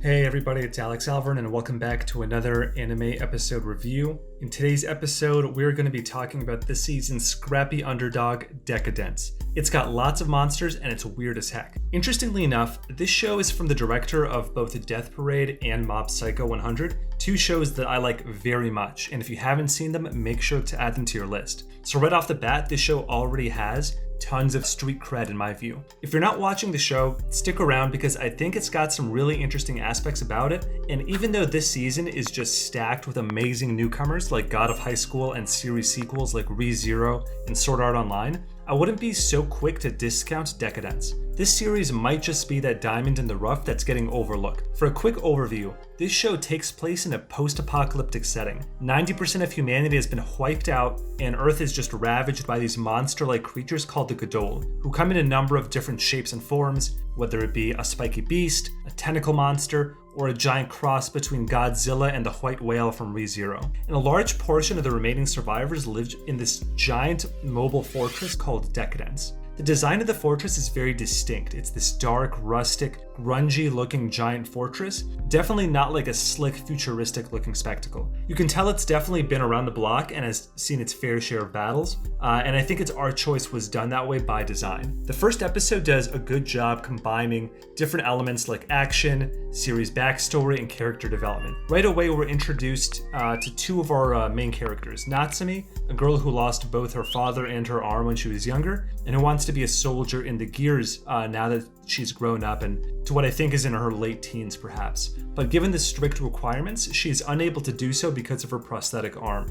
Hey everybody, it's Alex Alvern and welcome back to another anime episode review. In today's episode, we're going to be talking about this season's scrappy underdog, Deca-Dence. It's got lots of monsters and it's weird as heck. Interestingly enough, this show is from the director of both Death Parade and Mob Psycho 100, two shows that I like very much, and if you haven't seen them, make sure to add them to your list. So right off the bat, this show already has tons of street cred in my view. If you're not watching the show, stick around because I think it's got some really interesting aspects about it, and even though this season is just stacked with amazing newcomers like God of High School and series sequels like Re:Zero and Sword Art Online, I wouldn't be so quick to discount Deca-Dence. This series might just be that diamond in the rough that's getting overlooked. For a quick overview, this show takes place in a post-apocalyptic setting. 90% of humanity has been wiped out, and Earth is just ravaged by these monster-like creatures called the Godol, who come in a number of different shapes and forms, whether it be a spiky beast, a tentacle monster, or a giant cross between Godzilla and the white whale from Re:Zero. And a large portion of the remaining survivors lived in this giant mobile fortress called Deca-Dence. The design of the fortress is very distinct. It's this dark, rustic, grungy looking giant fortress, definitely not like a slick, futuristic looking spectacle. You can tell it's definitely been around the block and has seen its fair share of battles, and I think its art choice was done that way by design. The first episode does a good job combining different elements like action, series backstory, and character development. Right away, we're introduced to two of our main characters, Natsumi, a girl who lost both her father and her arm when she was younger, and who wants to be a soldier in the Gears now that she's grown up and to what I think is in her late teens perhaps. But given the strict requirements, she's unable to do so because of her prosthetic arm.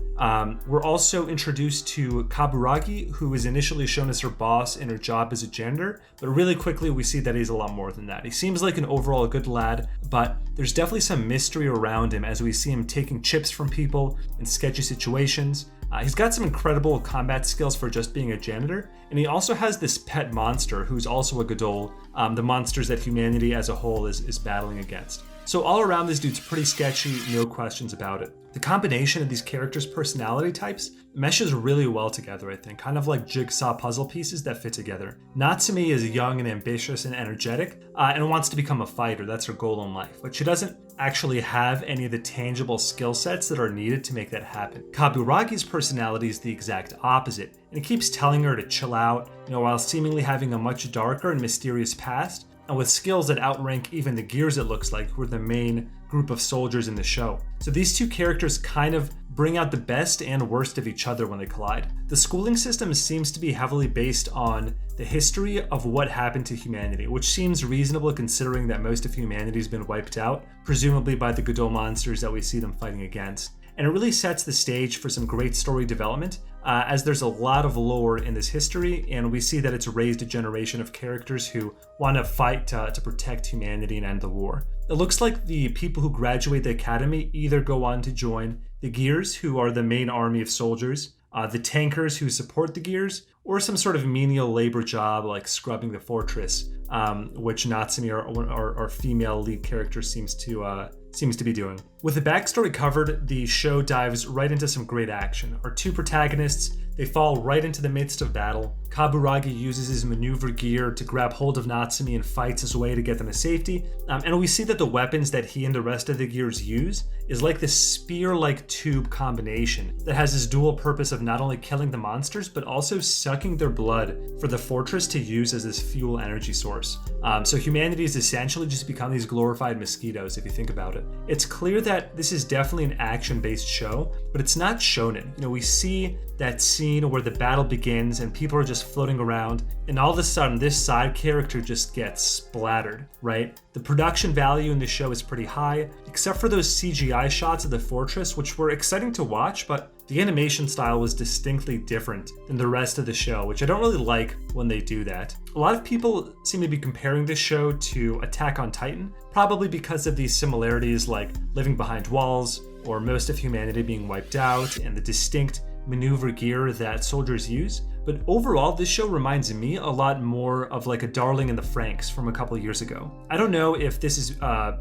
We're also introduced to Kaburagi, who is initially shown as her boss in her job as a janitor, but really quickly we see that he's a lot more than that. He seems like an overall good lad, but there's definitely some mystery around him as we see him taking chips from people in sketchy situations. He's got some incredible combat skills for just being a janitor, and he also has this pet monster who's also a Godol, the monsters that humanity as a whole is battling against. So all around, this dude's pretty sketchy, no questions about it. The combination of these characters' personality types meshes really well together, I think, kind of like jigsaw puzzle pieces that fit together. Natsumi is young and ambitious and energetic, and wants to become a fighter. That's her goal in life, but she doesn't actually have any of the tangible skill sets that are needed to make that happen. Kaburagi's personality is the exact opposite, and he keeps telling her to chill out, while seemingly having a much darker and mysterious past, and with skills that outrank even the Gears, it looks like, who are the main group of soldiers in the show. So these two characters kind of bring out the best and worst of each other when they collide. The schooling system seems to be heavily based on the history of what happened to humanity, which seems reasonable considering that most of humanity has been wiped out, presumably by the Godot monsters that we see them fighting against. And it really sets the stage for some great story development, as there's a lot of lore in this history, and we see that it's raised a generation of characters who want to fight to protect humanity and end the war. It looks like the people who graduate the academy either go on to join the Gears, who are the main army of soldiers, the tankers who support the Gears, or some sort of menial labor job like scrubbing the fortress, which Natsumi, our female lead character, seems to be doing. With the backstory covered, the show dives right into some great action. Our two protagonists, they fall right into the midst of battle. Kaburagi uses his maneuver gear to grab hold of Natsumi and fights his way to get them to safety. And we see that the weapons that he and the rest of the Gears use is like this spear-like tube combination that has this dual purpose of not only killing the monsters, but also sucking their blood for the fortress to use as this fuel energy source. So humanity has essentially just become these glorified mosquitoes, if you think about it. It's clear that this is definitely an action-based show, but it's not shonen. We see that scene where the battle begins and people are just floating around, and all of a sudden this side character just gets splattered, right? The production value in the show is pretty high, except for those CGI shots of the fortress, which were exciting to watch, but the animation style was distinctly different than the rest of the show, which I don't really like when they do that. A lot of people seem to be comparing this show to Attack on Titan, probably because of these similarities like living behind walls, or most of humanity being wiped out, and the distinct maneuver gear that soldiers use. but overall this show reminds me a lot more of like a Darling in the Franxx from a couple of years ago. I don't know if this is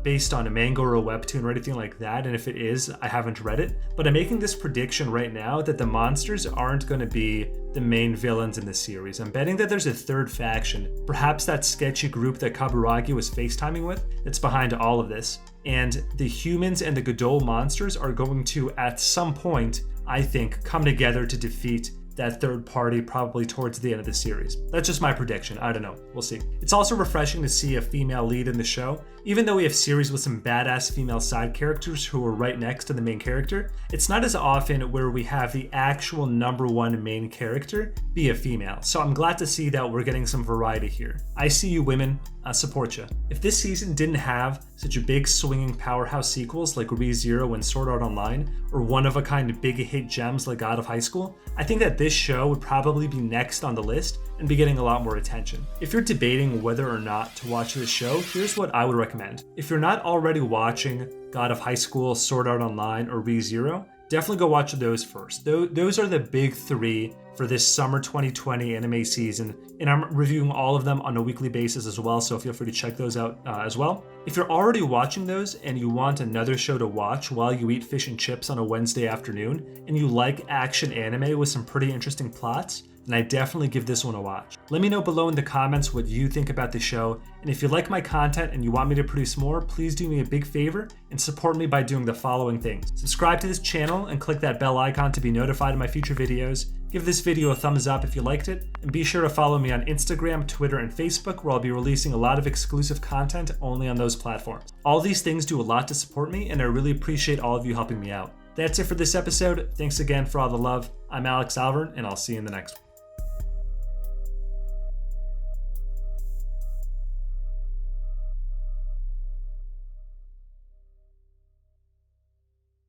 based on a manga or a webtoon or anything like that, and if it is, I haven't read it, but I'm making this prediction right now that the monsters aren't going to be the main villains in the series. I'm betting that there's a third faction, perhaps that sketchy group that Kaburagi was FaceTiming with, that's behind all of this. And the humans and the Godot monsters are going to, at some point, I think, come together to defeat that third party probably towards the end of the series. That's just my prediction. I don't know. We'll see. It's also refreshing to see a female lead in the show. Even though we have series with some badass female side characters who are right next to the main character, it's not as often where we have the actual number one main character be a female. So I'm glad to see that we're getting some variety here. I see you women, support ya. If this season didn't have such a big swinging powerhouse sequels like Re:Zero and Sword Art Online, or one-of-a-kind big hit gems like God of High School, I think that this show would probably be next on the list and be getting a lot more attention. If you're debating whether or not to watch this show, here's what I would recommend. If you're not already watching God of High School, Sword Art Online, or Re:Zero, definitely go watch those first. Those are the big three for this summer 2020 anime season, and I'm reviewing all of them on a weekly basis as well, so feel free to check those out as well. If you're already watching those and you want another show to watch while you eat fish and chips on a Wednesday afternoon, and you like action anime with some pretty interesting plots, then I definitely give this one a watch. Let me know below in the comments what you think about the show, and if you like my content and you want me to produce more, please do me a big favor and support me by doing the following things. Subscribe to this channel and click that bell icon to be notified of my future videos. Give this video a thumbs up if you liked it, and be sure to follow me on Instagram, Twitter, and Facebook, where I'll be releasing a lot of exclusive content only on those platforms. All these things do a lot to support me, and I really appreciate all of you helping me out. That's it for this episode. Thanks again for all the love. I'm Alex Alvern, and I'll see you in the next one.